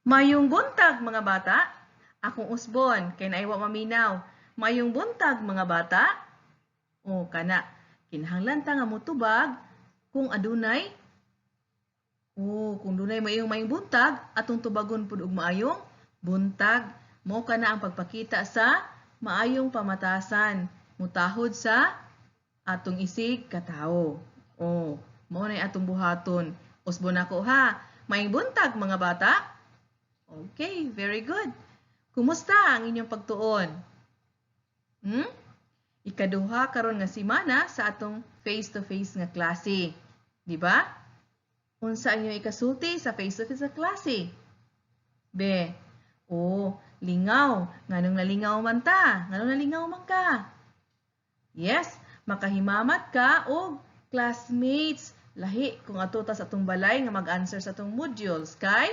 Mayong buntag mga bata, akong usbon kay naiwa maminaw. Mayong buntag mga bata. O kana, kinahanglan ta nga motubag kung adunay kung dunay mayong buntag atong tubagon pud og maayong buntag. Mao kana ang pagpakita sa maayong pamatasan mutahod sa atong isig katawo. Mao na atong buhaton. Usbon ako ha. Mayong buntag mga bata. Okay, very good. Kumusta ang inyong pagtuon? Ikaduha karon nga semana sa atong face-to-face nga klase. Di ba? Unsa inyong ikasulti sa face-to-face nga klase? Be, lingaw. Nganong nalingaw man ta? Nganong nalingaw man ka? Yes, makahimamat ka og classmates. Lahi kung ato ta sa atong balay nga mag-answer sa atong modules kay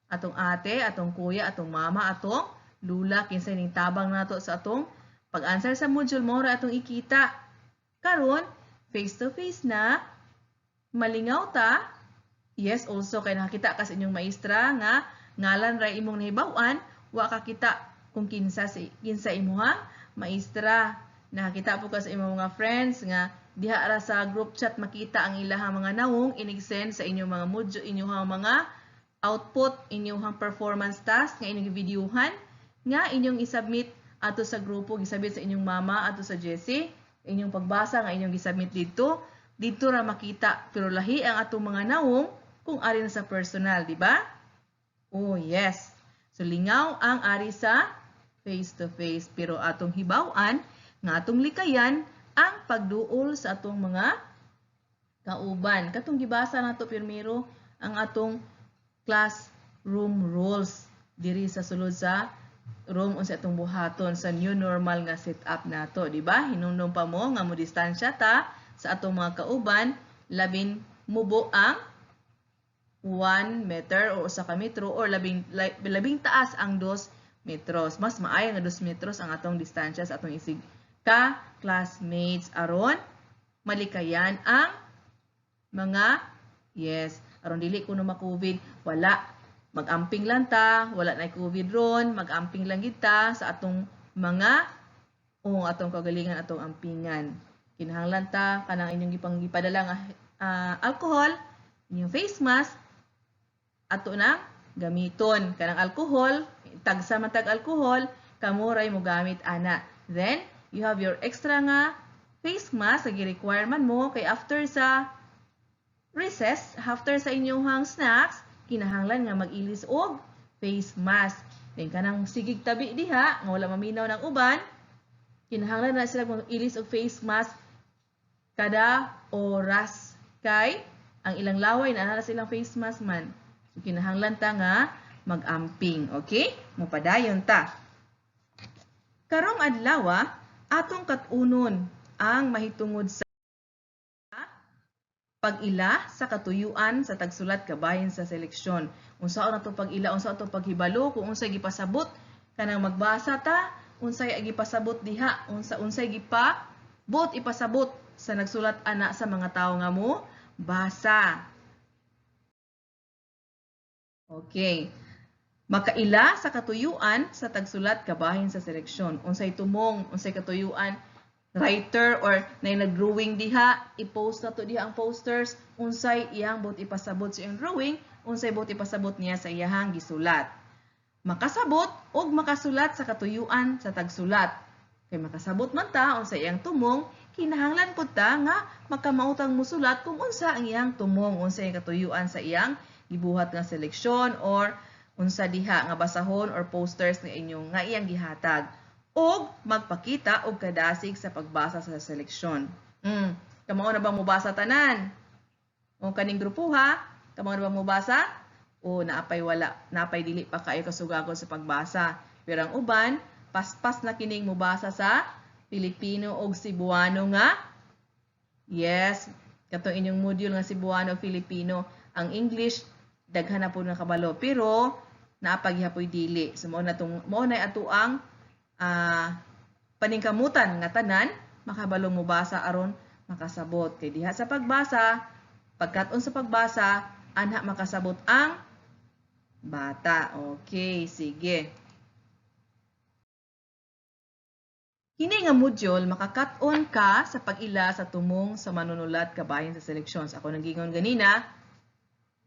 atong ate, atong kuya, atong mama, atong lula kinsay ning tabang nato sa atong pag-answer sa module mo ra atong ikita. Karon face to face na malingaw ta. Yes, also kay nakakita ka sa inyong maestra nga ngalan ra imong nahibaw-an, wa ka kita kung kinsa imuhang maestra. Nakakita po ka sa imong mga friends nga diha ra sa group chat makita ang ilahang mga nawong inig-send sa inyong mga module, inyong mga output, inyong performance task nga inyong videohan nga inyong isubmit ato sa grupo, gisabit sa inyong mama ato sa Jessie, inyong pagbasa nga inyong gisubmit dito ra makita, pero lahi ang atong mga nawong kung ari na sa personal, di ba? Oh, yes. So lingaw ang ari sa face to face, pero atong hibaw-an nga atong likayan ang pagduol sa atong mga kauban. Katong gibasa nato pirmiro ang atong classroom rules diri sa sulod sa room unsa atong buhaton sa new normal nga setup nato, di ba? Hinumdum pa mo nga mo distansya ta sa atong mga kauban, labing mubo ang 1 meter o 1 ka metro or labing taas ang 2 metros. Mas maayo nga 2 metros ang atong distansya sa atong isig ka classmates aron malikayan ang mga aron dili kuno ma-COVID, wala mag-amping lang ta, wala na COVID ron, mag-amping lang gid ta sa atong mga atong kagalingan, atong ampingan. Kinahanglan ta kanang inyong gipadala nga alcohol, inyong face mask ato na gamiton. Kanang alcohol, tagsa man tag alcohol, kamo ray mo gamit ana. Then you have your extra nga face mask, gi-requirement mo kay after sa recess, after sa inyong snacks, kinahanglan nga mag-ilis og face mask. Then kanang sigig tabi diha nga wala maminaw ng uban, kinahanglan na sila mag-ilis og face mask kada oras kay ang ilang laway na silang face mask man. So kinahanglan ta nga mag-amping, okay? Mupadayon ta. Karong adlaw atong kat-unon ang mahitungod sa pag-ila sa katuyuan sa tagsulat kabahin sa seleksyon. Unsaon atong pag-ila, unsaon atong paghibalo, kung unsay gipasabot kanang magbasa ta, unsay gipasabot diha, unsay ipasabot sa nagsulat ana sa mga tawo nga mo basa. Okay. Makaila sa katuyuan sa tagsulat kabahin sa seleksyon. Unsay tumong, unsay katuyuan, writer or na nag-drawing diha, i-post na to diha ang posters, unsay iyang buot ipasabot sa iyang drawing, unsay buot ipasabot niya sa iyang gisulat. Makasabot og makasulat sa katuyuan sa tagsulat. Kay makasabot man ta unsay iyang tumong, kinahanglan pud ta nga makamautang musulat kung unsa ang iyang tumong, unsay katuyuan sa iyang gibuhat nga seleksyon or unsa diha nga basahon or posters nga inyong nga iyang gihatag. O magpakita og kadasig sa pagbasa sa seleksyon. Kamao na ba mo basa tanan? O kaning grupo ha? Kamao na ba mo basa? O naapay wala, naapay dili pa kayo kasugagon sa pagbasa. Pero ang uban, paspas na kining mo basa sa Filipino og Cebuano nga. Yes, katong inyong module nga Cebuano Filipino. Ang English daghan na po nga kabalo, pero naapaghihapoy dili. So mao na ato ang paningkamutan nga tanan makabalong mo basa aron makasabot. Kay diha sa pagbasa, pagkat-on sa pagbasa, anha makasabot ang Bata. Okay, sige. Kini nga module makakat-on ka sa pag-ila sa tumong sa manunulat kabahin sa seleksyon. Ako nanggingon ganina,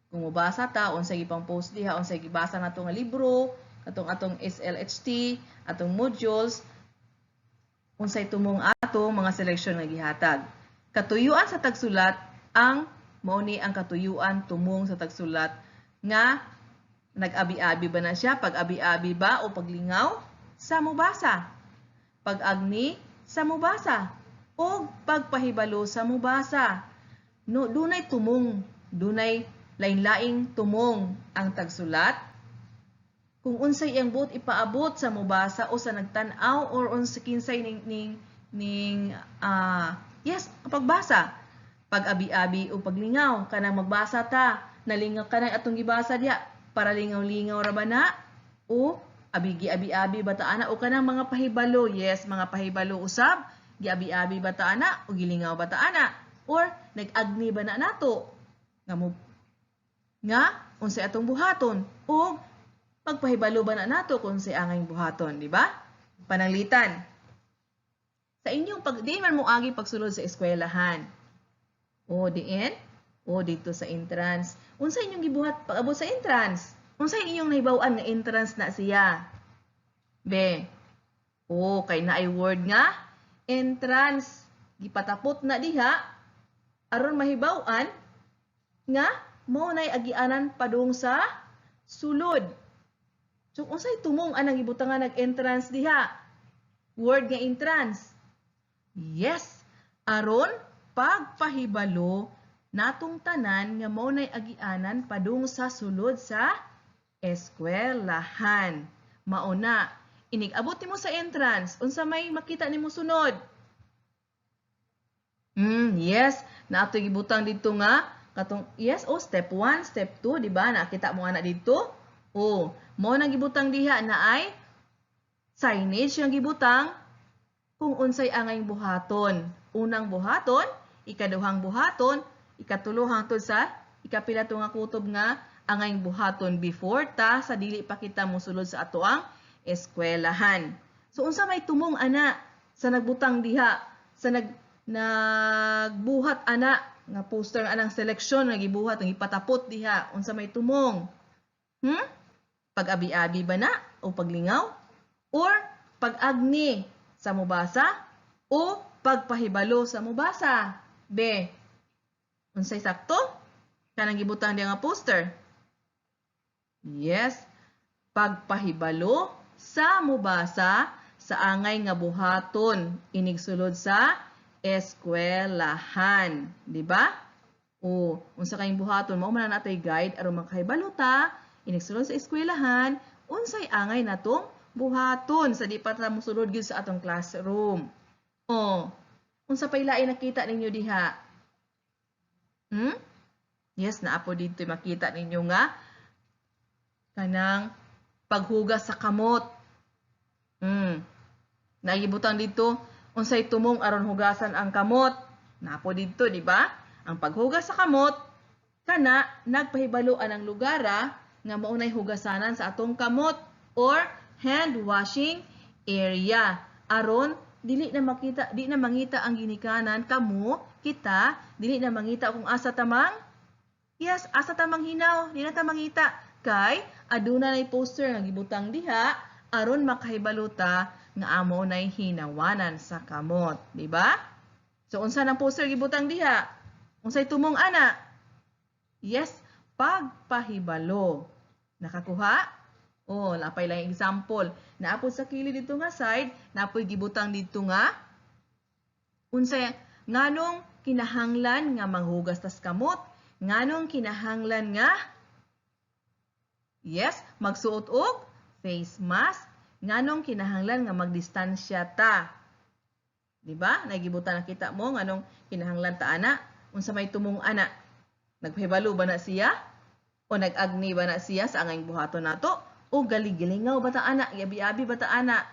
kung mabasa ta, unsay gipang post diha, unsay gibasa nato nga libro, atong SLHT, atong modules, unsay tumong atong mga seleksyon nga gihatag. Katuyuan sa tagsulat ang mao ni ang katuyuan tumong sa tagsulat nga nag-abi-abi ba na siya, pag-abi-abi ba o paglingaw sa mubasa, pag-agni sa mubasa o pagpahibalo sa mubasa. No, dunay tumong, dunay lain-laing tumong ang tagsulat. Kung unsay iyang buot ipaabot sa mubasa o sa nagtan-aw or unsay kinsay pagbasa, pag-abi-abi o paglingaw kanang magbasa ta, nalingaw kanang atong gibasa diha para lingaw-lingaw ra ba na o abi-abi ba ta ana o kanang mga pahibalo, yes, mga pahibalo usab, giabi-abi ba ta ana o gilingaw ba ta ana or nag-agni ba na nato nga unsay atong buhaton o pagpahibalo ba na nato kung unsay angay buhaton, di ba? Pananglitan. Sa inyong di man mo agi pagsulod sa eskwelahan. O diin, o dito sa entrance. Unsay inyong gibuhat pag-abot sa entrance? Unsay inyong nahibaw-an nga entrance na siya? Be. O kay naay word nga entrance. Gipatapot na diha aron mahibaw-an nga mao nay agianan padung sa sulod. So unsay tumong anang gibutangan nag-entrance diha? Word nga entrance. Yes, aron pagpahibalo natong tanan nga mao nay agianan padung sa sulod sa eskwelahan. Mao na, inig-abot nimo sa entrance, unsa may makita nimo sunod? Yes, naato gibutang dito nga katong step 1, step 2, di ba? Nakita mo ana dito? Mao nang gibutang diha na ay signage nga gibutang kung unsay angay buhaton. Unang buhaton, ikaduhang buhaton, ikatulo hangtod sa ikapila to nga kutob nga angay buhaton before ta sa dili pa kita mosulod sa ato ang eskwelahan. So unsa may tumong ana sa nagbutang diha, sa nagbuhat ana nga poster anang seleksyon nga gibuhat nga ipatapot diha, unsa may tumong? Pag-abi-abi ba na o paglingaw? Or pag-agni sa mubasa o pagpahibalo sa mubasa? B. Unsay sakto? Kanang gibutang diha nga poster. Yes, pagpahibalo sa mubasa sa angay nga buhaton inig sulod sa eskwelahan, di ba? Unsa kayong buhaton mao man natay guide aron makahibalo ta inig sulod sa eskwelahan unsay angay natong buhaton sa di pa ta mosulod gyud sa atong classroom. Unsa pay lain nakita ninyo diha? Yes, naapo dito makita ninyo nga kanang paghugas sa kamot. Naibutang dito unsay tumong aron hugasan ang kamot. Naapo dito, di ba? Ang paghugas sa kamot kana nagpahibaloan ang lugara nga maunay hugasanan sa atong kamot or hand washing area aron dili na mangita ang ginikanan kamo kita dili na mangita kung asa tamang hinaw, di na ta mangita kay aduna nay poster nga gibutang diha aron makahibalo ta nga amo nay hinawanan sa kamot, di ba? So unsa nang poster gibutang diha? Unsay tumong ana? Yes, pagpahibalo. Nakakuha? Napay lang example. Naapod sa kilid dito nga side, naapod gibutang dito nga unsay nganong kinahanglan nga manghugas tas kamot, nganong kinahanglan nga magsuot og face mask, nganong kinahanglan nga magdistansya ta. Di ba? Nagibutan na kita mo nganong kinahanglan ta ana, unsa may tumong ana? Nagpahibalo ba na siya? O nag-agni ba na siya sa angay buhaton nato? O galing-galingaw ba ta ana? Yabi-abi ba ta ana?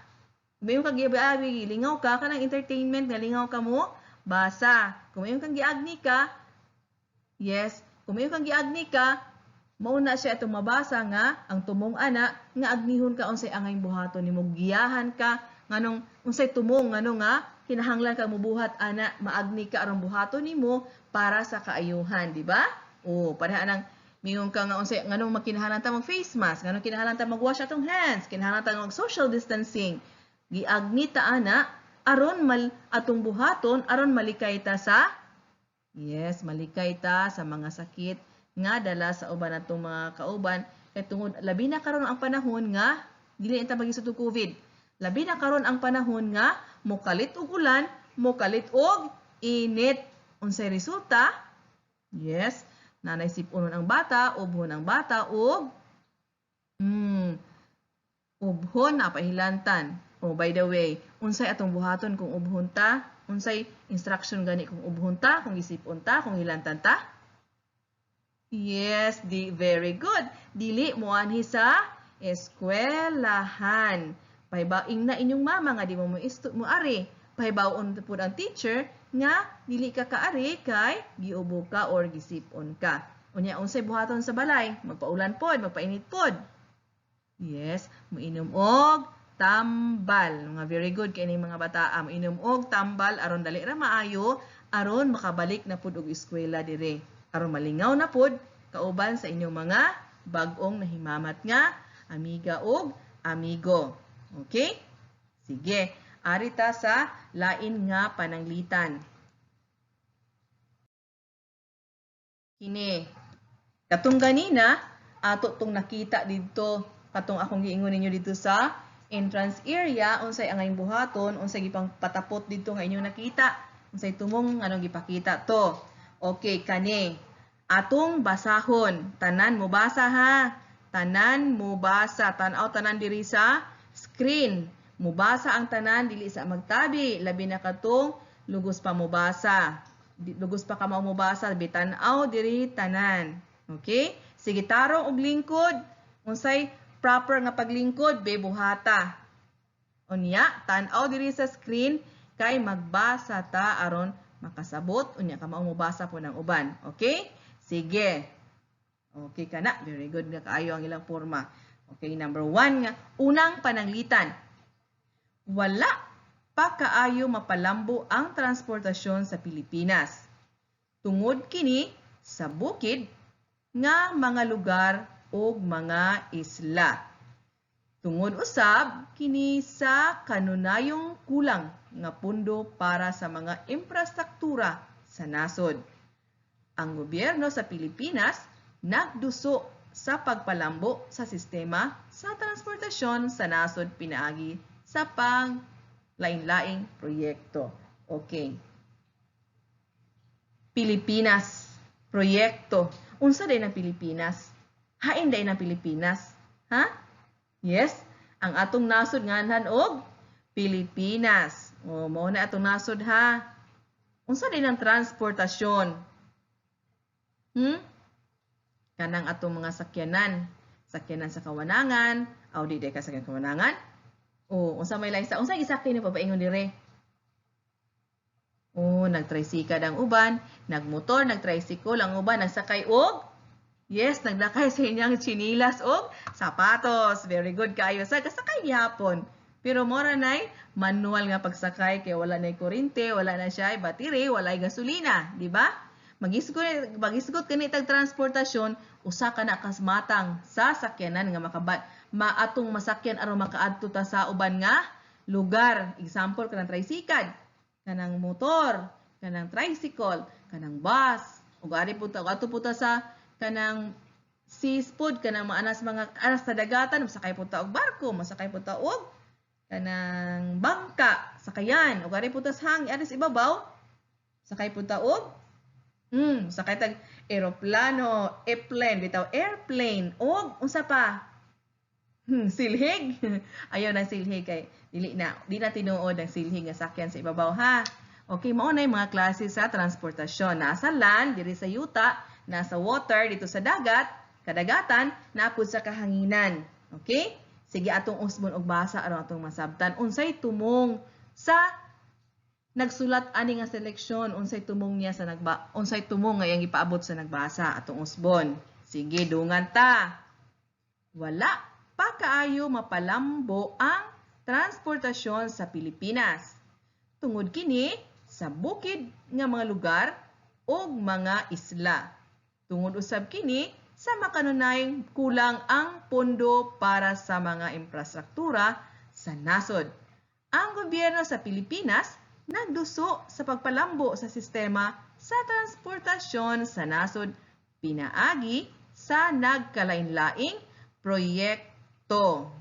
Kumayon kang yabi-abi, lingaw ka, kanang entertainment, galingaw ka mo, basa. Kumayon kang giagni ka, kumayon kang giagni ka, Mauna siya itong mabasa nga ang tumong ana nga agnihon ka unsay angay buhaton nimo, giyahan ka nganong unsay tumong ngano nga kinahanglan ka mobuhat ana maagni ka aron buhaton nimo para sa kaayuhan, di ba? O pareha nang mingon ka nga unsay nganong makinahanglan ta mag face mask, nganong kinahanglan ta mag-wash atong hands, kinahanglan ta mag social distancing. Giagni ta ana aron atong buhaton aron malikay ta sa malikay ta sa mga sakit nga dala sa uban natong mga kauban kay tungod labi na karon ang panahon nga dili ta magisud og COVID. Labi na karon ang panahon nga mokalit og ulan, mokalit og init. Unsay resulta? Nanay sipunon ang bata, ubhon ang bata og ubhon na pahilantan. Oh, by the way, unsay atong buhaton kung ubhon ta? Unsay instruction gani kung ubhon ta, kung isipon ta, kung hilantan ta? Very good. Dili mo anhi sa eskwelahan. Pahibaing na inyong mama nga di mo ari. Pahibawon pud ang teacher nga dili ka kaari kay giubo ka or gisipon ka. Unya unsay buhaton sa balay? Magpaulan pod, magpainit pod. Moinom og tambal. Mga very good kay ning mga bata. Moinom og tambal aron dali ra maayo aron makabalik na pud og eskwela dire. Aron malingaw na pod kauban sa inyong mga bag-ong nahimamat nga amiga og amigo. Okay? Sige, ari ta sa lain nga pananglitan. Kini. Katong ganina, ato tong nakita dito, katong akong giingon ninyo dito sa entrance area, unsay angay buhaton, unsay gipang patapot dito nga inyong nakita, unsay tumong anong gipakita to. Okay, kani. Atong basahon. Tanan mo basa ha. Tanan mo basa. Tanaw tanan diri sa screen. Mubasa ang tanan dili sa magtabi. Labi na katong lugos pa mubasa. Lugos pa ka mubasa. Bitanaw diri tanan. Okay? Sige tarong og lingkod. Unsay proper nga paglingkod be buhata. Unya, tanaw diri sa screen kay magbasa ta aron makasabot unya ka mao mobasa po ng uban. Okay? Sige. Okay ka na. Very good nga kaayo ang ilang forma. Okay, number 1 nga unang pananglitan. Wala pa kaayo mapalambo ang transportasyon sa Pilipinas. Tungod kini sa bukid nga mga lugar o mga isla. Tungod usab kini sa kanunayong kulang nga pundo para sa mga infrastruktura sa nasod. Ang gobyerno sa Pilipinas nagduso sa pagpalambo sa sistema sa transportasyon sa nasod pinaagi sa lain-laing proyekto. Okay. Pilipinas, proyekto. Unsa day ng Pilipinas? Hain day ng Pilipinas? Ha? Yes, ang atong nasod nganhan og Pilipinas. O, mao na atong nasod ha. Unsa day ng transportasyon? Kanang atong mga sakyanan sa kawanangan, aw di ka sakyan kawanangan. O unsa may lain sa unsa gisakyan ni papaingon dire? O nagtricycle ang uban, nagmotor, nagtricycle ang uban, nagsakay og nagdakay sa inyang chinilas og sapatos. Very good kayo sa kasakay gihapon. Pero mora nay manual nga pagsakay kay wala nay kuryente, wala na siya battery, wala gasolina, di ba? Magisgot kani tag transportasyon, usa ka na kasmatang sa sakyanan nga maatong masakyan aron makaadto ta sa uban nga lugar. Example kanang tricycle, kanang motor, kanang tricycle, kanang bus, ug ari pud ta adto pud ta sa kanang seafood, kanang mga anas sa dagatan, masakay pud ta og barko, masakay pud ta og kanang bangka, sakayan, ug ari pud ta sa hangin anas ibabaw, sakay pud ta og sakay tag eroplano, airplane, og unsa pa? Silhig. Ayaw na silhig kay di na tinuod ang silhig nga sakyan sa ibabaw ha. Okay, mao na mga klase sa transportasyon. Nasa land, diri sa yuta, nasa water, dito sa dagat, kadagatan, napud sa kahanginan. Okay? Sige atong usbon og basa aron atong masabtan unsay tumong sa nagsulat ani nga seleksyon, unsay tumong niya sa unsay tumong nga iyang ipaabot sa nagbasa atong usbon. Sige, dungan ta. Wala pa kaayo mapalambo ang transportasyon sa Pilipinas. Tungod kini sa bukid nga mga lugar o mga isla. Tungod usab kini sa makanunay kulang ang pondo para sa mga infrastruktura sa nasod. Ang gobyerno sa Pilipinas nagduso sa pagpalambo sa sistema sa transportasyon sa nasod pinaagi sa nagkalain-laing proyekto.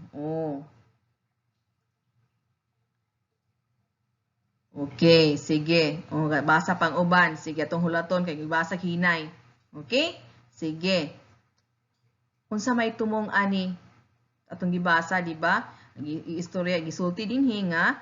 Okay, sige. Basa pang uban. Sige, atong hulaton kay gibasa hinay. Okay? Sige. Unsa may tumong ani atong gibasa, di ba? Istorya gisulti dinhi nga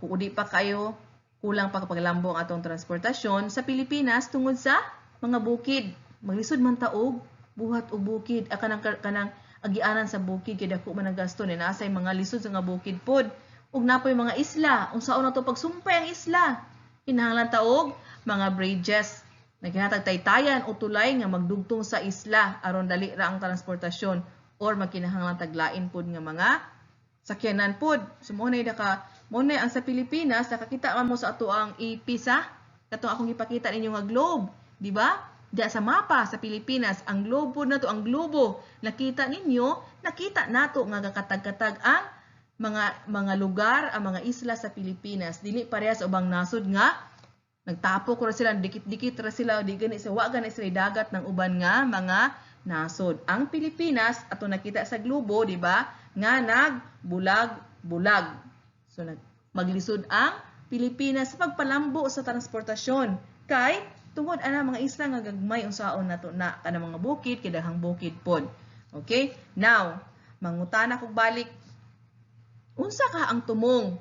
kung di pa kayo kulang pa paglambo ang atong transportasyon sa Pilipinas tungod sa mga bukid. Maglisod man taog buhat o bukid kanang agianan sa bukid kay dako man ang gasto ni nasay mga lisod sa nga bukid pod. Ug napoy mga isla, unsaon na to pagsumpay ang isla? Kinahanglan taog mga bridges naghinatag taytayan o tulay nga magdugtong sa isla aron dali ra ang transportasyon or magkinahanglan taglain pod nga mga sakyanan pod. So mo na ang sa Pilipinas nakakita man mo sa ato ang ipisa katong akong ipakita ninyo nga globe, di ba? Diya sa mapa sa Pilipinas ang globe pod nato, ang globo. Nakita nato nga gakatag-katag ang mga lugar, ang mga isla sa Pilipinas. Dili parehas ubang nasod nga nagtapo ko ra sila, dikit-dikit ra sila, di gani sa wa gani sila dagat ng uban nga mga nasod. Ang Pilipinas ato nakita sa globo, di ba? Nga nagbulag-bulag. So maglisod ang Pilipinas sa pagpalambo sa transportasyon kay tungod ana mga isla nga gagmay unsaon nato na kanang mga bukid kay daghang bukid pod. Okay? Now, mangutana kog balik. Unsa ka ang tumong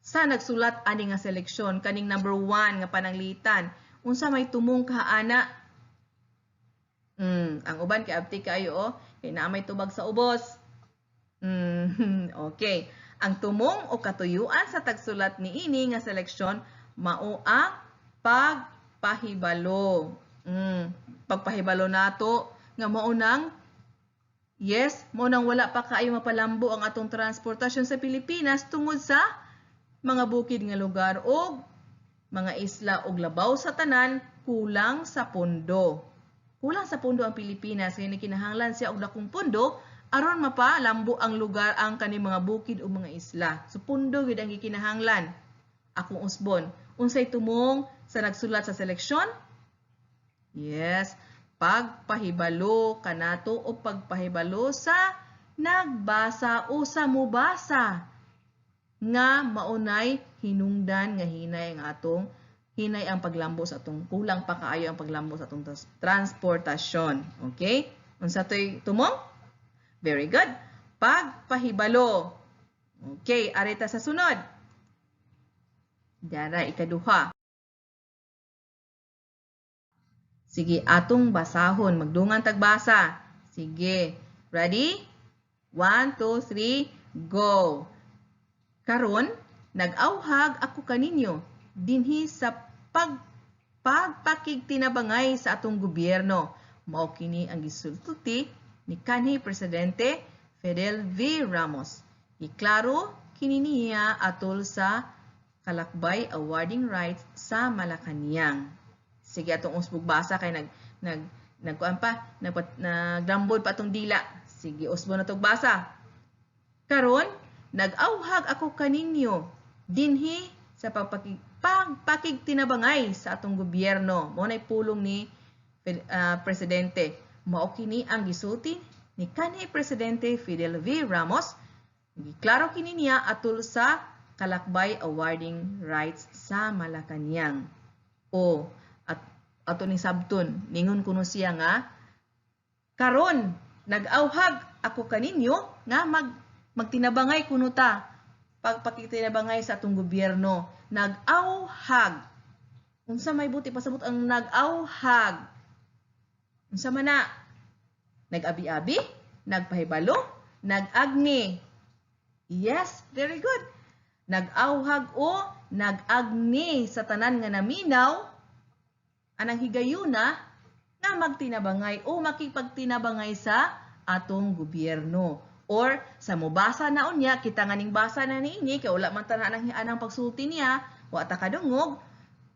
sa nagsulat ani nga seleksyon kaning number 1 nga pananglitan? Unsa may tumong ka ana? Ang uban kay abti kayo kay naa may tubag sa ubos. Okay. Ang tumong o katuyuan sa tagsulat niini nga seleksyon mao ang pagpahibalo. Pagpahibalo nato nga mao nang yes, mo nang wala pa kaayo mapalambo ang atong transportasyon sa Pilipinas tungod sa mga bukid nga lugar o mga isla og labaw sa tanan kulang sa pondo. Kulang sa pondo ang Pilipinas kay kinahanglan siya og dakong pondo aron mapalambo ang lugar ang kani mga bukid o mga isla. So pondo gid ang gikinahanglan. Akong usbon, unsay tumong sa nagsulat sa seleksyon? Yes, pagpahibalo kanato o pagpahibalo sa nagbasa o sa mubasa nga maunay hinungdan nga hinay ang paglambo sa atong kulang pa kaayo ang paglambo sa atong transportasyon. Okay? Unsa toy tumong? Very good. Pagpahibalo. Okay, arita sa sunod. Dara ikaduha. Sige, atong basahon. Magdungan tagbasa. Sige. Ready? 1, 2, 3, go! Karon, nag-awhag ako kaninyo dinhi sa pagpakigtinabangay sa atong gobyerno. Mao kini ang gisulti ni kanhi Presidente Fidel V. Ramos. Iklaro kini niya atol sa Kalakbay Awarding Rights sa Malacañang. Sige, atong usbog basa kay naglambod pa atong dila. Sige, usbog na tong basa. Karon, nag-awhag ako kaninyo dinhi sa pagpakigtinabangay sa atong gobyerno. Mao nay pulong ni Presidente. Mao kini ang gisulti ni kanhi Presidente Fidel V. Ramos. Giklaro kini niya atol sa Kalakbay Awarding Rights sa Malacañang. Ato ni sabton, ningon kuno siya nga, karon nag-awhag ako kaninyo nga magtinabangay kuno ta pagpakitinabangay sa atong gobyerno. Nag-awhag. Unsa may buti pasabot ang nag-awhag? Unsa man na? Nag-abi-abi, nagpahibalo, nag-agni. Yes, very good. Nag-awhag o nag-agni sa tanan nga naminaw anang higayuna nga magtinabangay o makipagtinabangay sa atong gobyerno. Or sa mobasa na unya, kita nga ning basa na niini, kay wala man tana nang hianang pagsulti niya, wa ta kadungog,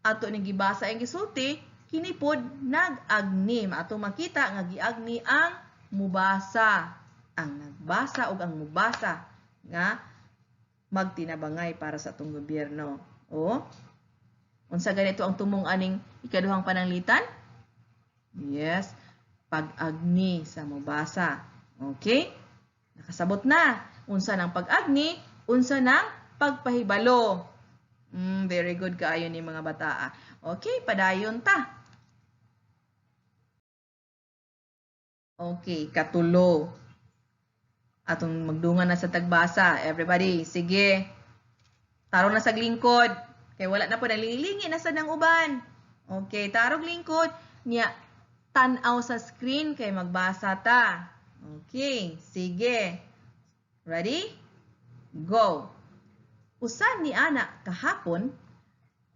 ato ning gibasa ang gisulti, kini pod nag-agni. Ato makita nga giagni ang mubasa. Ang nagbasa ug ang mubasa nga magtinabangay para sa atong gobyerno. O, unsa ganito ang tumong aning ikaduhang pananglitan? Yes, pag-agni sa mubasa. Okay? Nakasabot na. Unsa ng pag-agni, unsa ng pagpahibalo. Very good kaayo ni mga bata. Okay, padayon ta. Okay, katulo. Atong magdungan na sa tagbasa. Everybody, sige. Tarong na sa lingkod. Kaya wala na po nalilingi na sa nang uban. Okay, tarong lingkod. Niya, tanaw sa screen kay magbasa ta. Okay, sige. Ready? Go. Usan ni ana kahapon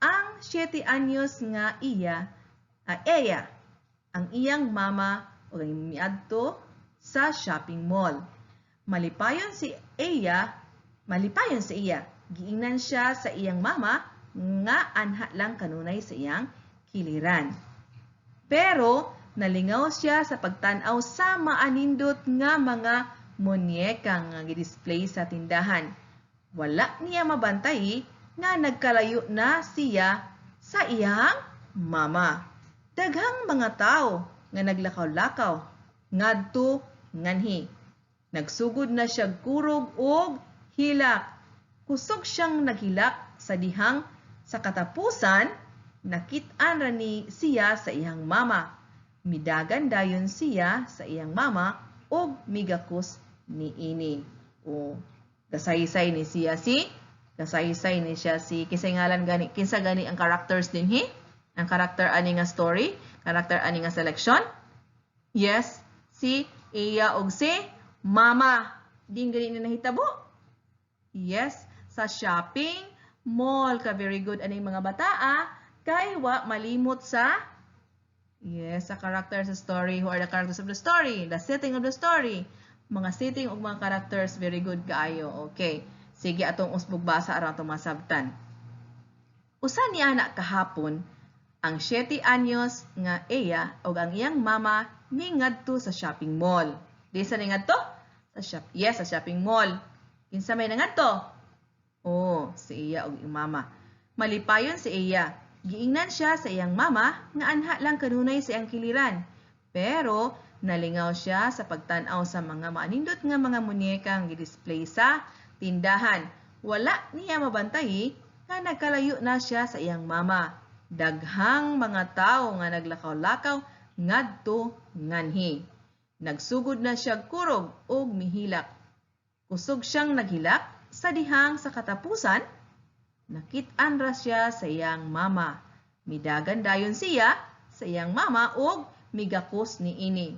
ang 7 anyos nga Eya, ang iyang mama o miadto sa shopping mall. Malipayon si Eya, giingnan siya sa iyang mama nga anha lang kanunay sa iyang kiliran. Pero nalingaw siya sa pagtanaw sa maanindot nga mga munyeka nga gi-display sa tindahan. Wala niya mabantay nga nagkalayo na siya sa iyang mama. Daghang mga tao nga naglakaw-lakaw ngadto nganhi. Nagsugod na siya kurog og hilak. Kusog siyang naghilak sa dihang sa katapusan, nakit-an ra ni siya sa iyang mama. Midagan dayon siya sa iyang mama og migakos niini. O gasaysay ni siya si kinsa gani ang characters dinhi? Ang character ani nga story, character ani nga selection? Yes, si Eya og si mama. Din gani na nahitabo? Yes, sa shopping mall ka. Very good aning mga bataa. Kay wa malimot sa sa character sa story. Who are the characters of the story? The setting of the story. Mga setting ug mga characters, very good kaayo. Okay. Sige atong usbog basa aron atong masabtan. Usa ni anak kahapon ang 7 anyos nga Eya ug ang iyang mama ningadto sa shopping mall. Di sa ningadto? Sa shopping mall. Kinsa may nangadto? Si Eya ug iyang mama. Malipayon si Eya. Giingnan siya sa iyang mama nga anha lang kanunay sa iyang kiliran. Pero nalingaw siya sa pagtanaw sa mga maanindot nga mga munyeka nga gi-display sa tindahan. Wala niya mabantay nga nagkalayo na siya sa iyang mama. Daghang mga tao nga naglakaw-lakaw ngadto nganhi. Nagsugod na siya kurog og mihilak. Kusog siyang naghilak sa dihang sa katapusan, nakit-an ra siya sa iyang mama. Midagan dayon siya sa iyang mama og migakos niini.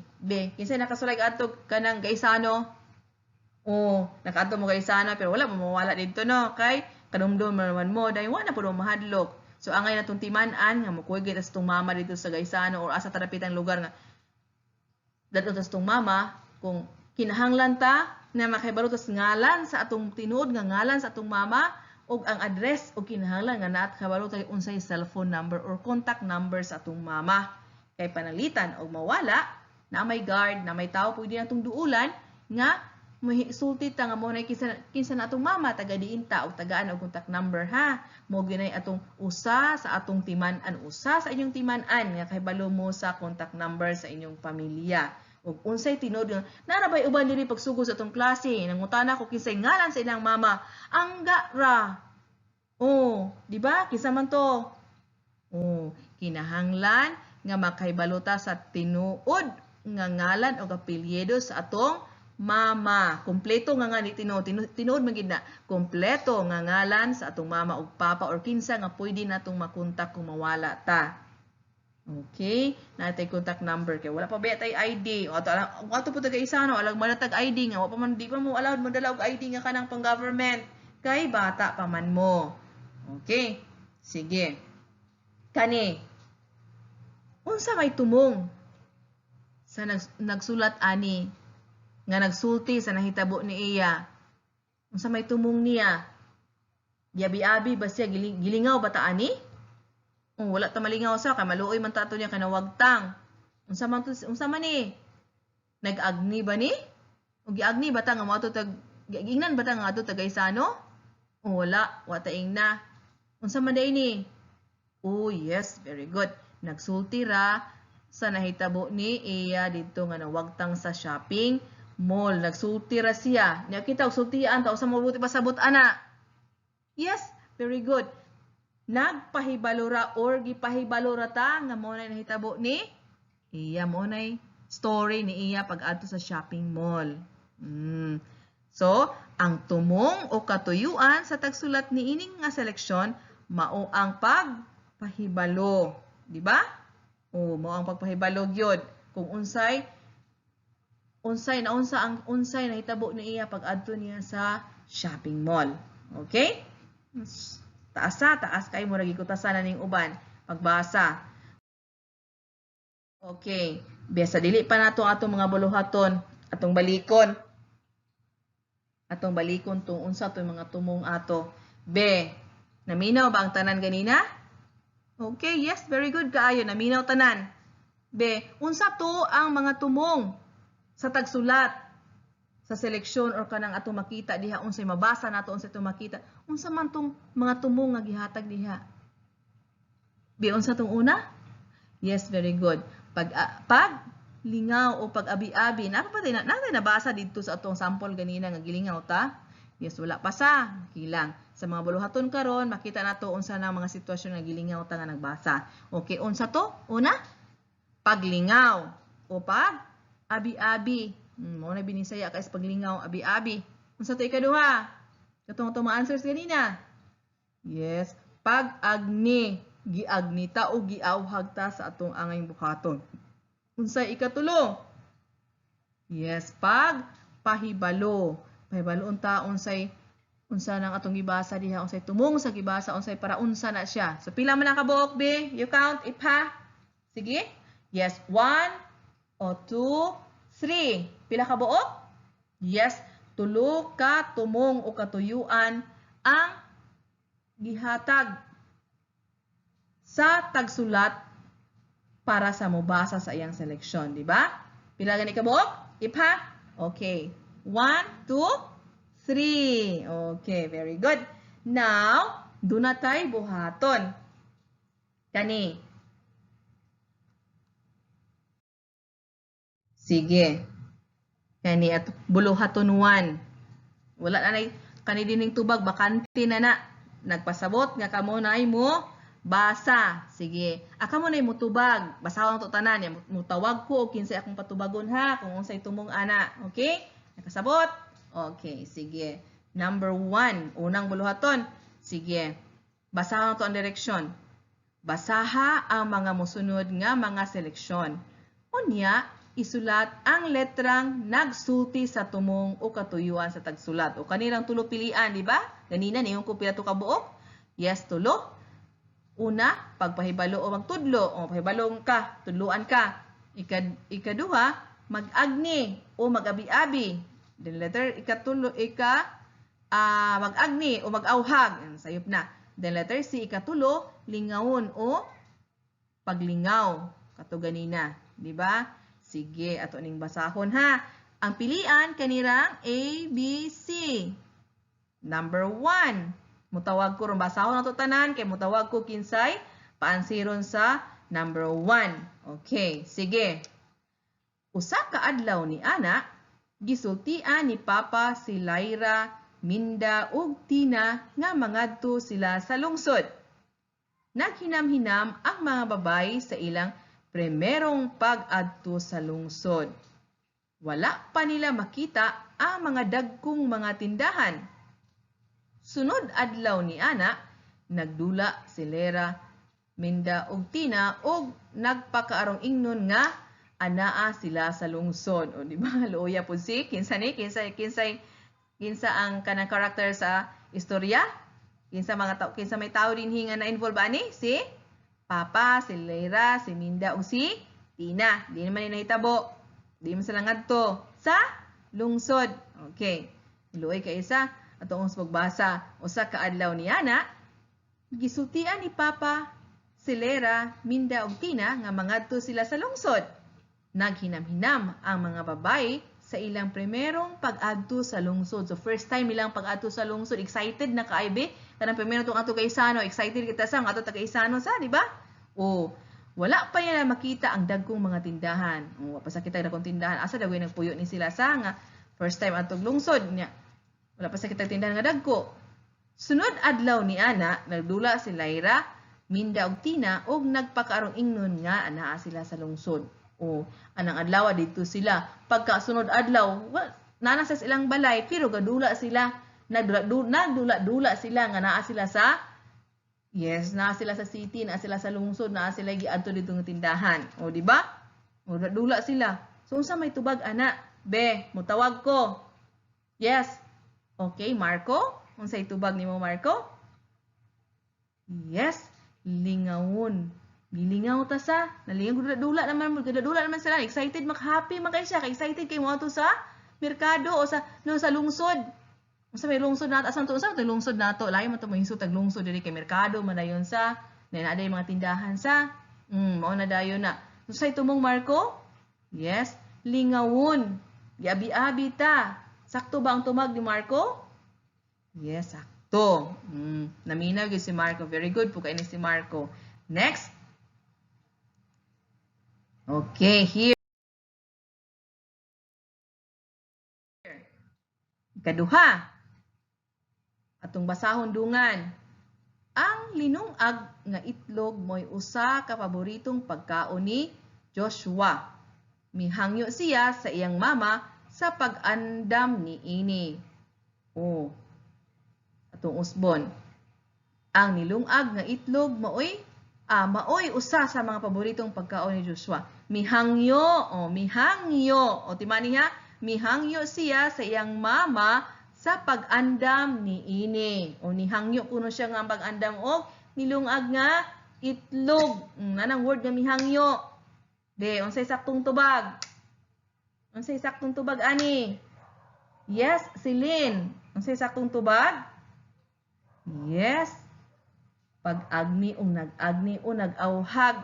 Kinsa nakasulay adto kanang gaisano? Nakaadto mo gaisano pero wala mo mawala dito no kay kadumdum man mo dahil wala pud mahadlok. So angay natong timan-an nga mukuygi tas tong mama dito sa gaisano or asa tarapitang lugar nga dadto tas tong mama kung kinahanglan ta na makahibalo tas ngalan sa atong tinuod nga ngalan sa atong mama og ang address og kinahanglan nga naat kabalo tay unsay cellphone number or contact number sa atong mama. Kay panalitan og mawala na may guard, na may tao pwede natong duulan nga sulti ta nga mo na kinsa na atong mama taga diin ta og tagaan og contact number ha. Mo ginay atong usa sa atong timan-an, usa sa inyong timan-an nga kahibalo mo sa contact number sa inyong pamilya. Ug unsay tinuod nga narabay uban diri pagsugod sa atong klase nangutana ko kinsay ngalan sa ilang mama. Angga ra. Di ba? Kinsa man to? Kinahanglan nga makahibalo ta sa tinuod nga ngalan o apelyido sa atong mama. Kompleto nga ni tinuod magid na. Kompleto nga ngalan sa atong mama ug papa or kinsa nga pwede natong makontak kung mawala ta. Okay? Natay contact number kay wala pa ba tay ID. O ato po taga isa no, alag manatag ID nga wa pa man di pa mo allowed mo dala og ID nga kanang pang government kay bata pa man mo. Okay? Sige. Kani unsa may tumong sa nagsulat ani nga nagsulti sa nahitabo ni iya. Unsa may tumong niya? Giabi-abi ba siya gilingaw ba ta ani? Wala ta malingaw sa kay maluoy man ta ato niya kanawagtang. Unsa man ni? Nag-agni ba ni? O giagni ba ta nga mo ato tag giingnan ba ta nga ato tagaysano? Wala, wa ta ingna. Unsa man day ni? Oh, yes, very good. Nagsulti ra sa nahitabo ni iya dito nga nawagtang sa shopping mall. Nagsulti ra siya. Nya kita og sultian ta usa mo buti pasabot ana. Yes, very good. Nagpahibalo ra or gipahibalo ra ta nga mao nay nahitabo ni iya, mao nay story ni iya pag-adto sa shopping mall. So, ang tumong o katuyuan sa tagsulat ni ining nga seleksyon mao ang pagpahibalo, di ba? O mao ang pagpahibalo gyud kung unsay nahitabo ni iya pag-adto niya sa shopping mall. Okay? Taas kay mo ragi kutasan ning uban pagbasa. Okay, besa dili pa nato atong mga buluhaton, atong balikon tong unsa tong mga tumong ato. B, naminaw ba ang tanan ganina? Okay, yes, very good kaayo, naminaw tanan. B, unsa to ang mga tumong sa tagsulat sa seleksyon or kanang atong makita diha, unsay mabasa nato, unsay atong makita, unsa man tong mga tumong nga gihatag diha? B, unsa tong una? Yes, very good. Pag lingaw o pag-abi-abi, natin nabasa dito sa atong sample ganina nga gilingaw ta? Yes, wala pa sa kilang. Sa mga buluhaton karon makita nato unsa na mga sitwasyon nga gilingaw ta nga nagbasa. Okay, unsa to? Una, paglingaw o pag-abi-abi. Mao na binisaya kay sa paglingaw, abi-abi. Unsa to ikaduha? Katong mga answers ganina. Yes, pag-agni, giagnita o giawhag ta sa atong angay buhaton. Unsay ikatulo? Yes, pagpahibalo. Pahibaloon ta unsa nang atong gibasa diha, unsay tumong sa gibasa, unsay para unsa na siya. So pila man ang kabuok, B? You count if ha? Sige? Yes, 1 o 2, 3. Pila kabuok? Yes, tulo ka tumong o katuyuan ang gihatag sa tagsulat para sa mobasa sa iyang seleksyon, di ba? Pila gani kabuok? Ipha? Okay. 1, 2, 3. Okay, very good. Now, doon na tayo buhaton. Kani. Sige. Kani at buluhaton 1. Wala na kani dining tubag, bakante na. Nagpasabot nga kamo na mo basa. Sige. Aka mo na mutubag. Basahon to tanan. Mutawag ko o kinsay akong patubagon ha. Kung unsay tumong ana. Okay? Nakasabot? Okay. Sige. Number 1. Unang buluhaton. Sige. Basahon to ang direksyon. Basaha ang mga musunod nga mga seleksyon. Unya, isulat ang letrang nagsulti sa tumong o katuyuan sa tagsulat. O kanilang tulo pilian, di ba? Ganina, niyon ko pila to kabuok. Yes, tulo. Una, pagpahibalo o magtudlo. O pahibalong ka, tudluan ka. Ikaduha, mag-agni o mag-abi-abi. Then letter, mag-agni o mag-awhag. Sayop na. Then letter C, ikatulo, lingawon o paglingaw. Kato ganina. Diba? Sige, ato ning basahon ha. Ang pilian kanirang A, B, C. Number 1. Mutawag ko ron basahon nato tanan kay mutawag ko kinsay paansiron sa number 1. Okay, sige. Usa ka adlaw ni ana gisultian ni Papa si Lyra, Minda ug Tina nga mangadto sila sa lungsod. Naghinam-hinam ang mga babay sa ilang primerong pag-adto sa lungsod. Wala pa nila makita ang mga dagkong mga tindahan. Sunod adlaw ni ana, nagdula si Lyra, Minda ug Tina ug nagpakaarong ingnon nga anaa sila sa lungsod. O di ba? Luoya pud si kinsa ang kanang karakter sa istorya? Kinsa may tao dinhi nga na-involve ani? Si Papa, si Lyra, si Minda ug si Tina. Di naman ni nahitabo. Di man sila ngadto sa lungsod. Okay. Luoy kay isa atong pagbasa usa ka adlaw niana gisultian ni Papa Silera, Minda ug Tina nga mangadto sila sa lungsod. Naghinam-hinam ang mga babae sa ilang primerong pag-adto sa lungsod. So first time ilang pag-adto sa lungsod, excited na kaaybe. Kanang primero tong ato kay Isano, excited kita sa ato ta kay Isano sa, di ba? O wala pa yan makita ang dagkong mga tindahan. O pa sa kita dagkong tindahan, asa daw nagpuyo ni sila sa nga first time atong lungsod niya. Wala pa sa kita tindahan nga dagko. Sunod adlaw ni ana, nagdula si Lyra, Minda ug Tina og nagpakaarong ingnon nga anaa sila sa lungsod. O anang adlaw dito sila. Pagka sunod adlaw, nana sa silang balay pero gadula sila, nagdula sila nga naa sila sa naa sila sa city, naa sila sa lungsod, naa sila giadto dito nga tindahan. O di ba? O dula sila. So unsa may tubag ana? Be, mutawag ko. Yes. Okay, Marco? Unsay tubag nimo, Marco? Yes. Lingawon. Gilingaw ta sa. Nalingaw dula naman sila. Excited happy man kay siya. Excited kay mo to sa merkado o sa lungsod. Unsa may lungsod nato? Asan to? Unsa to lungsod nato? Layo man to mo hisut tag lungsod diri kay merkado man dayon sa. Na day mga tindahan sa. Mao na dayon na. Unsay tumong, Marco? Yes, lingawon. Giabi-abi ta. Sakto ba ang tumag ni Marco? Yes, sakto. Naminaw gyud si Marco. Very good po kay ni si Marco. Next. Okay, here. Ikaduha. Atong basahon dungan. Ang linungag nga itlog mo'y usa ka paboritong pagkaon ni Joshua. Mihangyo siya sa iyang mama sa pag-andam ni ini. Atong usbon. Ang nilungag nga itlog maoy usa sa mga paboritong pagkaon ni Joshua. Mihangyo. O timani ha? Mihangyo siya sa iyang mama sa pag-andam ni ini. O nihangyo kuno siya nga pag-andam og nilungag nga itlog. Nanang word nga mihangyo. Unsay saktong tubag? Unsay saktong tubag ani? Yes, Celine. Unsay saktong tubag? Yes. Pag-agni o nag-agni o nag-awhag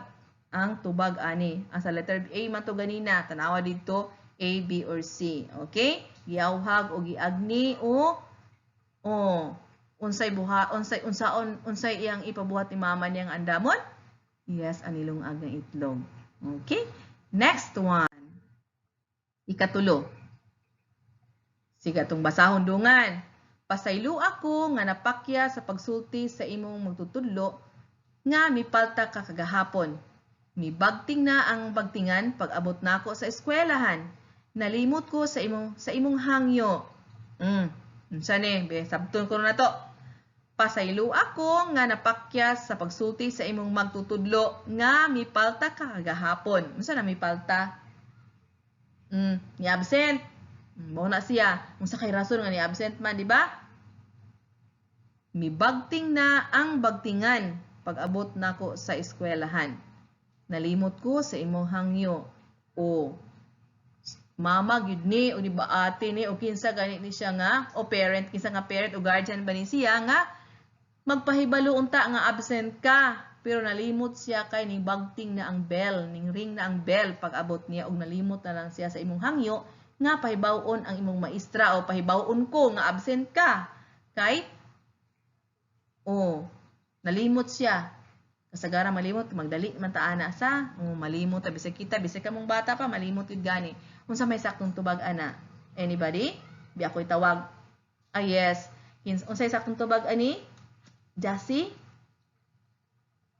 ang tubag ani. Sa letter A man to ganina, tanawa dito A, B, or C. Okay? Giawhag o giagni o unsay iyang ipabuhat ni mama niyang andamon? Yes, anilungag nga itlog. Okay? Next one. Ikatulo. Sige atong basahon dungan. Pasaylo ako nga napakya sa pagsulti sa imong magtutudlo nga mipalta ka kagahapon. Mibagting na ang bagtingan pag-abot nako sa eskwelahan. Nalimot ko sa imong hangyo. Unsa ni? Sabton ko na to. Pasaylo ako nga napakya sa pagsulti sa imong magtutudlo nga mipalta ka kagahapon. Unsa na mipalta? Ni absent. Mao na siya. Unsa kay rason nga ni absent man, di ba? Mibagting na ang bagtingan pag-abot nako sa eskwelahan. Nalimot ko sa imong hangyo. Mama gyud ni o di ba ate ni o kinsa gani ni siya nga o parent, kinsa nga parent o guardian ba ni siya nga magpahibalo unta nga absent ka. Pero nalimot siya kay ning bagting na ang bell, ning ring na ang bell pag-abot niya og nalimot na lang siya sa imong hangyo nga pahibawon ang imong maestra o pahibawon ko nga absent ka. Kay nalimot siya. Kasagara malimot, magdali man ta ana sa malimot ta bisag kita, bisag ka mong bata pa malimot yun gani. Unsa may saktong tubag ana? Anybody? Bi ako'y tawag. Yes. Unsay saktong tubag ani? Jassy?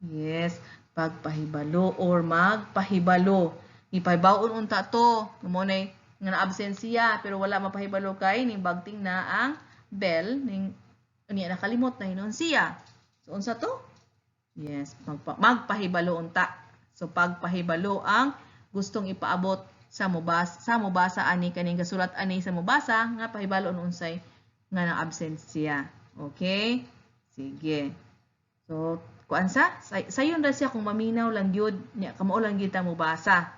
Yes, pagpahibalo or magpahibalo. Ipahibawon unta to. Mo nay nga na-absent siya pero wala mapahibalo kay ning bagting na ang bell ning niya nakalimot na hinon siya. So unsa to? Yes, magpahibalo unta. So pagpahibalo ang gustong ipaabot sa mubasa ani kaning gasulat ani sa mubasa nga pahibalo unsay nga na-absent siya. Okay? Sige. So kuan sayon ra siya kung maminaw lang gyud nya kamao lang gyud ta mubasa.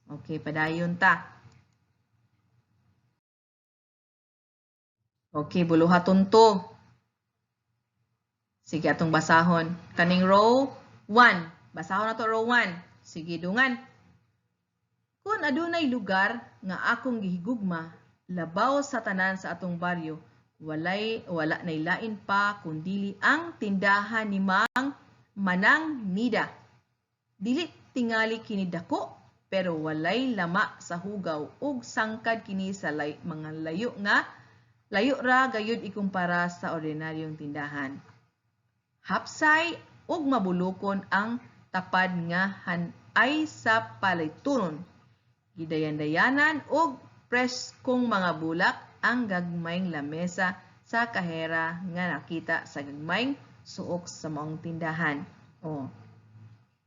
Okay, padayon ta. Okay, buluhaton to. Sige, atong basahon. Kaning row 1. Basahon na to row 1. Sige, dungan. Kung adunay lugar nga akong gihigugma, labaw sa tanan sa atong baryo, wala nay lain pa kundili ang tindahan ni Manang Nida. Dili tingali kini dako, pero walay lama sa hugaw ug sangkad kini sa mga layo ra gayud ikumpara sa ordinaryong tindahan. Hapsay ug mabulokon ang tapad nga hanay sa palaytunon. Gidayan-dayanan ug preskong mga bulak ang gagmayng lamesa sa kahera nga nakita sa gagmayng suok sa maong tindahan.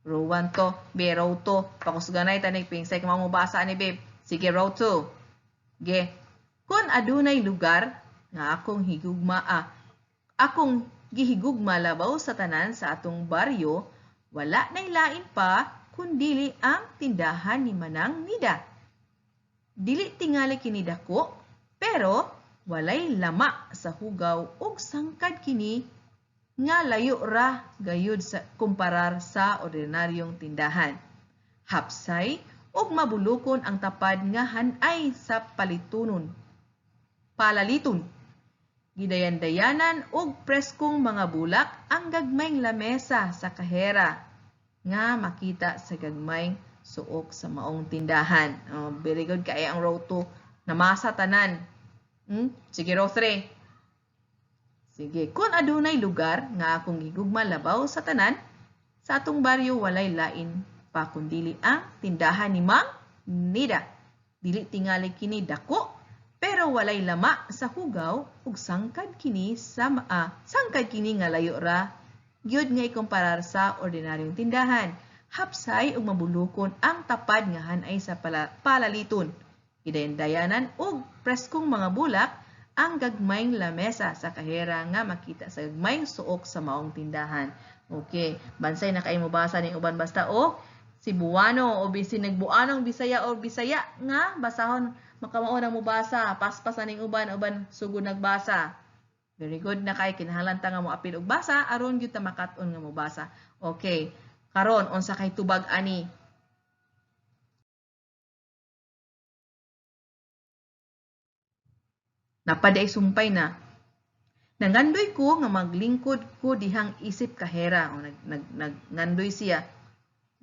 Row 1 to, row 2. Pakusganay tanig pingsay kung mamubasa ni babe. Sige, row 2. Ge. Kung adunay lugar nga akong gihigugma labaw sa tanan sa atong baryo, wala nay lain pa kundili ang tindahan ni Manang Nida. Dili tingali kini dako, pero walay lama sa hugaw ug sangkad kini nga layo ra gayud sa kumparar sa ordinaryong tindahan. Hapsay ug mabulokon ang tapad nga hanay sa palaliton. Gidayan-dayanan og preskong mga bulak ang gagmayng lamesa sa kahera nga makita sa gagmayng suok sa maong tindahan. Very good kaya ang row 2 namasa tanan. Sige, row 3. Sige, kung adunay lugar nga akong gigugma labaw sa tanan, sa atong baryo walay lain pa kundili ang tindahan ni Mang Nida. Dili tingali kini dako, pero walay lama sa hugaw ug sangkad kini nga layo ra gyud nga ikumparar sa ordinaryong tindahan. Hapsay ug mabulokon ang tapad nga hanay sa palaliton. Gidayan-dayanan ug preskong mga bulak ang gagmayng lamesa sa kahera nga makita sa gagmayng suok sa maong tindahan. Okay, bansay na kay mobasa ning uban basta Cebuano o bisin nagbuanong Bisaya o Bisaya nga basahon makamao na mobasa, paspas ning uban sugod nagbasa. Very good na kay kinahanglan ta nga moapil og basa aron gyud ta makat-on nga mobasa. Okay, karon unsa kay tubag ani? Napaday sumpay na. Nangandoy ko nga maglingkod ko dihang isip kahera. Nangandoy siya.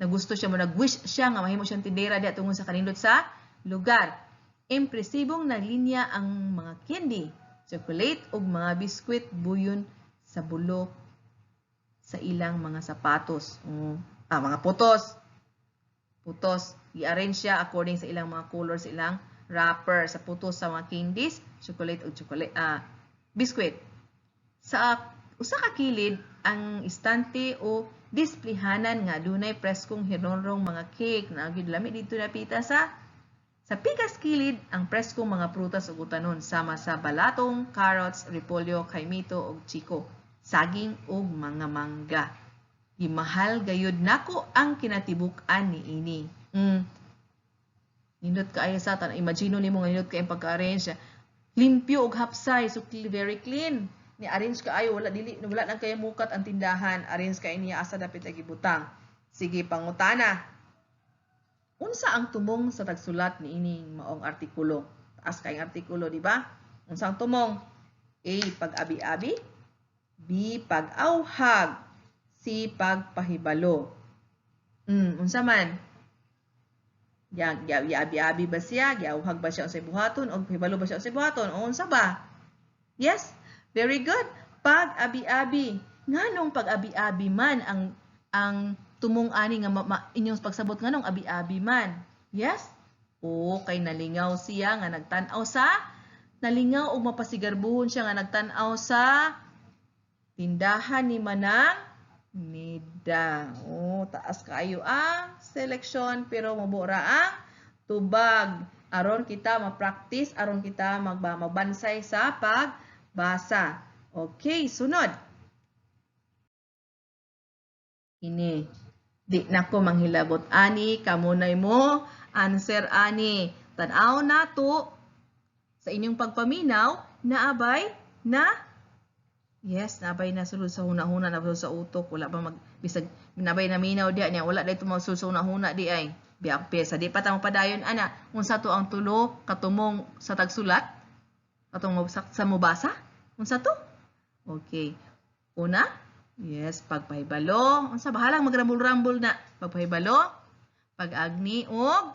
Nagusto siya mo, nag-wish siya nga mahimo siyang tindera diha tungod sa kanindot sa lugar. Impresibong naglinya ang mga candy, chocolate ug mga biskwit buyon sa bulok sa ilang mga sapatos. Mga putos. I-arrange siya according sa ilang mga colors, ilang wrapper sa putos sa mga candies, chocolate ug biskwit. Sa usa ka kilid ang istante o displehanan nga dunay preskong hinonrong mga cake na gyud lami dito napita sa pikas kilid ang preskong mga prutas ug utanon sama sa balatong, carrots, repolyo, kaimito ug chiko, saging ug mga mangga. Gimahal gayud nako ang kinatibuk-an niini. Nindot kaayo sa tan imagine nimo nga nindot kay pagka-arrange limpyo ug hapsay, so very clean. Ni arrange kaayo wala nang kay mukat ang tindahan, arrange kay niya asa dapit lagi butang. Sige, pangutana. Unsa ang tumong sa tagsulat niining maong artikulo? Taas kay artikulo, di ba? Unsa ang tumong? A, pag-abi-abi, B, pag-awhag, C, pagpahibalo. Unsa man? Abi-abi ba siya? Giawhag ba siya unsay buhaton? O hibalo ba siya unsay buhaton? O unsa ba? Yes, very good. Pag-abi-abi. Nganong pag-abi-abi man ang tumong ani nga inyong pagsabot nganong abi-abi man? Yes? O kay nalingaw siya nga nagtan-aw nalingaw og mapasigarbuhon siya nga nagtan-aw sa tindahan ni Manang Nida. Taas kaayo ang selection pero mabura ang tubag. Aron kita ma-practice, aron kita magbansay sa pagbasa. Okay, sunod. Ini. Di na ko manghilabot ani, kamunay mo, answer ani. Tanaw na to sa sa inyong pagpaminaw, naabay na, yes, naabay na sulod sa huna-huna, naabay sa utok, wala ba bisag, nabay na minaw diya niya, wala dahito masulod sa huna-huna di ay, biyak pesa, di pa tamo padayon, ana, unsa to ang tulo, katumong sa tagsulat, katong sa mubasa, unsa to? Okay, una, yes, pagpahibalo, unsa bahalang magrambol-rambol na, pagpahibalo, pag-agni, o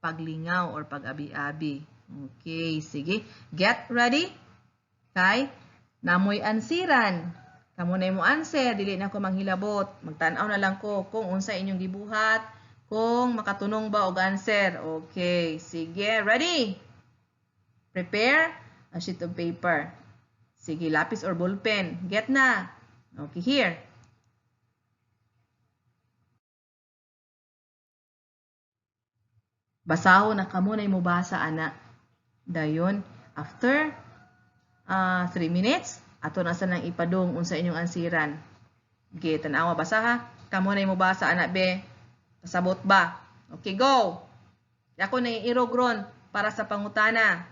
paglingaw or pag-abi-abi. Okay, sige. Get ready? Kay, namoy ansiran. Kamo na mo answer, dili na ko manghilabot. Magtanaw na lang ko kung unsa inyong gibuhat, kung makatunong ba og answer. Okay, sige. Ready? Prepare a sheet of paper. Sige, lapis or ballpen. Get na. Okay, here. Basahon na kamo na mo basa ana. Dayon after 3 minutes ato na sa nang ipadong unsa inyong ansiran. Okay, tan-awa basa ha. Kamo na mo basa ana be. Kasabot ba? Okay, go. Ako na irogron para sa pangutana.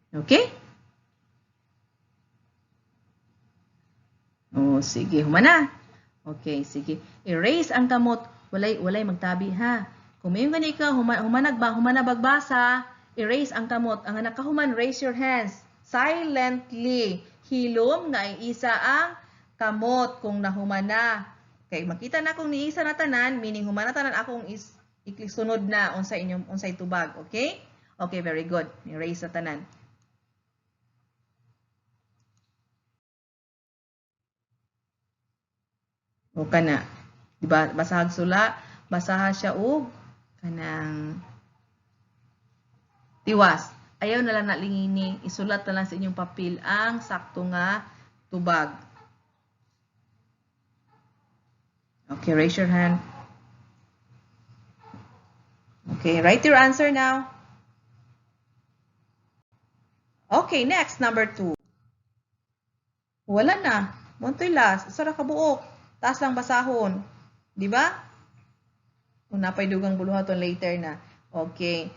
Okay? Oh, sige, humana. Okay, sige. Erase ang kamot. Walay magtabi ha. Kung may gani ka, humanabagbasa, erase ang kamot. Ang nakahuman, raise your hands. Silently. Hilom nga isa ang kamot kung nahumana. Okay, makita na kung niisa na tanan, meaning humana tanan akong iklisunod na unsay tubag. Okay? Okay, very good. Erase sa tanan. O kana, di ba, basahag sula, basaha siya og kanang tiwas. Ayaw na lang nalingini, isulat na lang sa inyong papel ang sakto nga tubag. Okay, raise your hand. Okay, write your answer now. Okay, next, number 2. Wala na. Montoy last. Sara ka buok. Taas lang basahon. Di ba? Kung napay dugang buluhaton later na. Okay.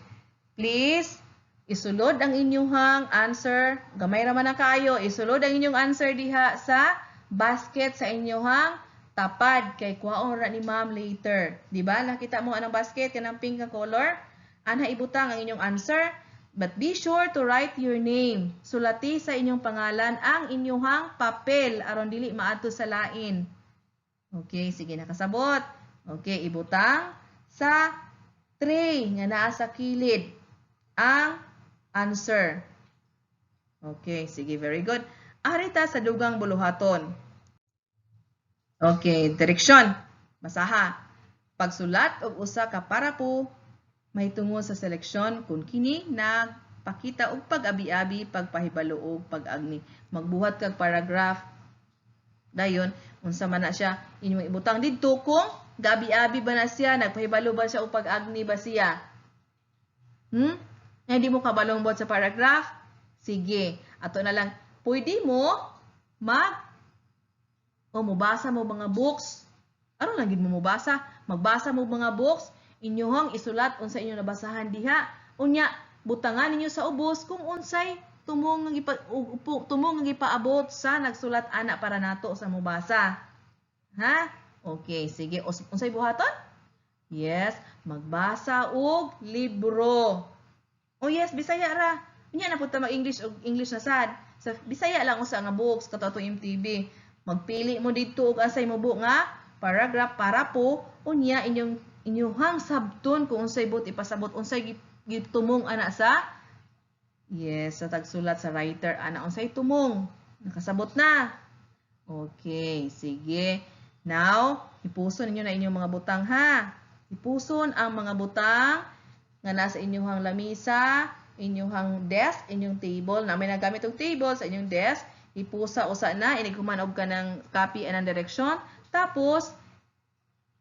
Please, isulod ang inyong answer. Gamay raman na kayo. Isulod ang inyong answer diha sa basket sa inyong tapad. Kay kuhaon ra ni ma'am later. Di ba? Nakita mo anong basket? Kanang pink na color. Ana ibutang ang inyong answer. But be sure to write your name. Sulati sa inyong pangalan ang inyong papel aron dili maadto sa lain. Okay, sige nakasabot. Okay, ibutang sa tray nga naa sa kilid ang answer. Okay, sige, very good. Arita sa dugang buluhaton. Okay, direksyon. Basaha. Pagsulat og usa ka parapo mahitungod sa seleksyon kung kini nagpakita og pag-abi-abi, pagpahibalo og pag-agni. Magbuhat kag paragraph. Dayon, unsa man na siya inyong ibutang didto kung gabi-abi ba na siya, nagpahibalo ba siya o pag-agni ba siya? Hindi mo kabalong bot sa paragraph? Sige, ato na lang. Pwede mo mubasa mo mga books. Aron lang gid mo mubasa? Magbasa mo mga books, inyong isulat unsa inyong nabasahan diha. Unya, butangan ninyo sa ubos kung unsay tumong nga gipaabot sa nagsulat ana para nato sa mubasa. Ha? Okay, sige. Unsay buhaton? Yes, magbasa og libro. Oh yes, Bisaya ra. Unya na pud ta mag-English og English na sad. Sa Bisaya lang usa nga books kato MTV. Magpili mo didto og asay mo nga paragraph para po unya inyong sabton kung unsay bot ipasabot unsay gitumong ana sa yes, sa tagsulat sa writer, ana unsay tumong. Nakasabot na. Okay, sige. Now, ipuson ninyo na inyong mga butang ha. Ipuson ang mga butang nga nasa inyong lamisa, inyong desk, inyong table. Na may nagamit og table sa inyong desk. Ipusa-usa na, inighuman og kanang copy and direction. Tapos,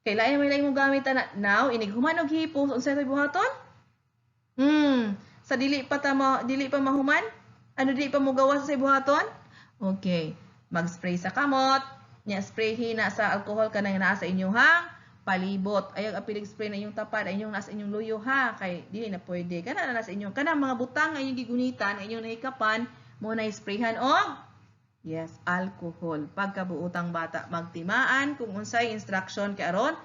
kailangan may laing mo gamit na. Now, inighuman og hipos. Unsay tay buhaton? Sa dili pa mahuman? Ano dili pa mo gawa sa buhaton? Okay. Mag-spray sa kamot. Nya sprayhin na sa alcohol kanang naa sa inyong hang palibot. Ayaw apilig spray na inyong tapad, inyong nasa inyong luyo ha, kay dili na pwede. Kana na nasa inyong kanang mga butang nga inyong gigunitan, inyong nahikapan, mo na sprayhan og yes, alcohol. Pagkabuutang bata magtimaan kung unsay instruction kay aron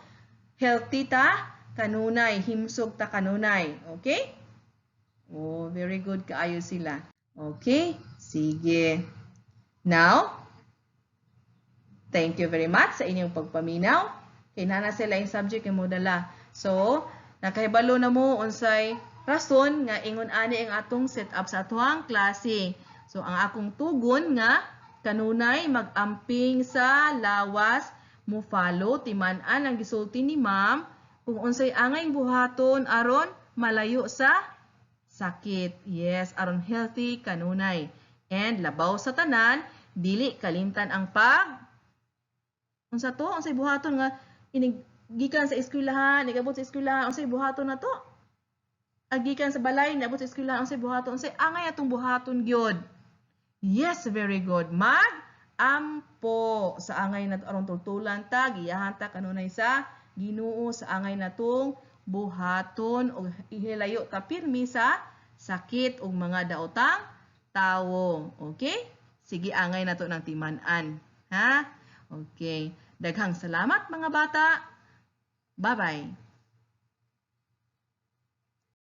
healthy ta kanunay, himsog ta kanunay. Okay? Oh, very good kaayo sila. Okay? Sige. Now, thank you very much sa inyong pagpaminaw. Kay nana sila yung subject yung mo dala. So, nakahibalo na mo unsay rason nga ingon ani ang atong setup sa atuang klase. So, ang akong tugon nga kanunay mag-amping sa lawas mo follow timan-an ang gisulti ni ma'am kung unsay angay buhaton aron malayo sa sakit. Yes, aron healthy kanunay. And labaw sa tanan, dili kalimtan ang unsa to? Unsay buhaton nga gikan sa eskwelahan, igabot sa eskwelahan, unsay buhaton na to? Agikan sa balay, nabot sa eskwelahan, unsay buhaton? Unsay angay atong buhaton gyud? Yes, very good. Mag-ampo sa angay na aron tultulan ta, giyahan ta kanunay sa Ginoo sa angay natong buhaton o ihilayo ta pirmi sa sakit ug mga daotang tawo. Okay? Sige, angay nato ng timan-an. Ha? Okay. Daghang salamat mga bata. Bye-bye.